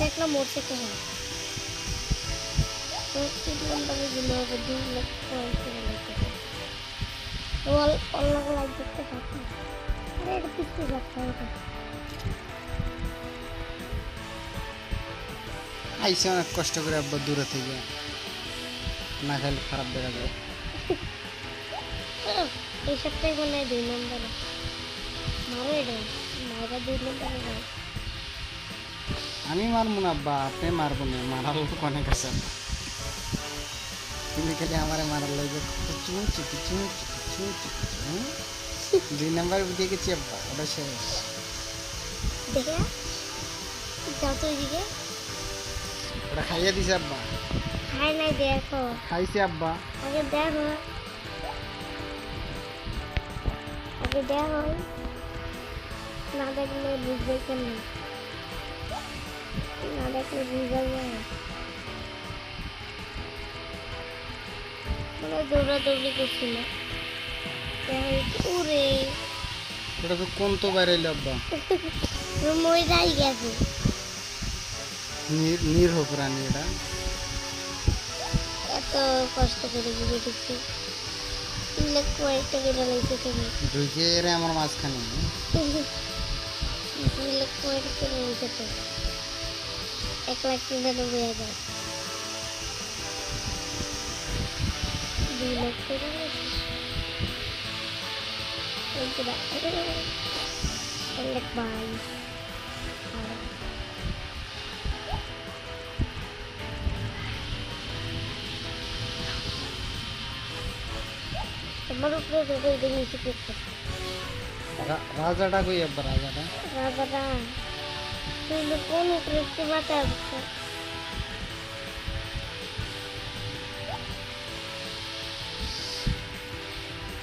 একটা মোটরসাইকেল হয় তো 3 নম্বরে দিলে হবে 2 লাখ পয়েন্ট করে নিতে অল্লাহ লাইক দেখতে পাচ্ছি আরে এটা পিছতে যাচ্ছে এটা আইসে অনেক কষ্ট করে আব্বা দূরে থেকে না খাইলে খারাপ দেখা যায়। এই সপ্তাহে বলে 2 নম্বরে মারো এটা মারা 2 নম্বরে যায় আমি মারবো না আব্বা, আপনি মারবো না, মারার লোক অনেক আছে আব্বা। তুমি খালি আমারে মারার লাগে চুমুচি চুমুচি চুমুচি 2 নাম্বার দিয়ে গেছি আব্বা, ওটা শেষ। দেখে যাও তো ওইদিকে ওটা খাইয়ে দিছে আব্বা। খাই নাই দেখো খাইছে আব্বা। আগে দেখো না দেখলে বুঝবে কেমন না দেখলে বুঝবে না মানে দৌড়াদৌড়ি করছিল উড়ে ওটা তো কোন তো বাইরে এলো আব্বা, মই যাই গেছে নিরহ প্রাণী এটা। এত কষ্ট করে ঘুরে ঢুকছে 3 লাখ কয়েকটা কেটে লাগছে তুমি ঢুকে এরে আমার মাঝখানে 2 লাখ কয়েকটা কেটে লাগছে তো 1,93,000 2 লাখ কেটে লাগছে লাখ 22 তোমার উপরে দেখো এটা নিচে করছে রাজাটা কই আব্বা, রাজাটা রাজাটা তুই কোন উপরে একটু বাঁচা আছে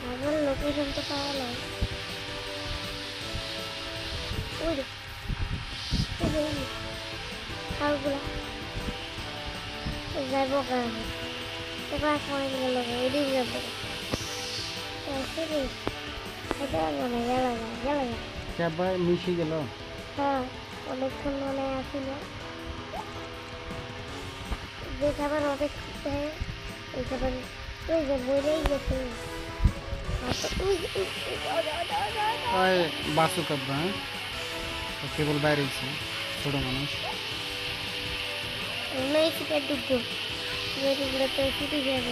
আমার লোকেশন তো পাওয়া যায় ওই খালগুলা যাবো কারণ এবার পয়েন্ট গেল ওইদিকে যাবো আব্বা মিশে গেল। হ্যাঁ অনেকক্ষণ মনে আসিল যে খাবার অনেক ওই খাবার ওই যে বলেই গেছে ওই বাসুক আব্বা, হ্যাঁ কেবল বাইরে ছোট মানুষ অনেক ঢুকবো তো ছুটি যাবে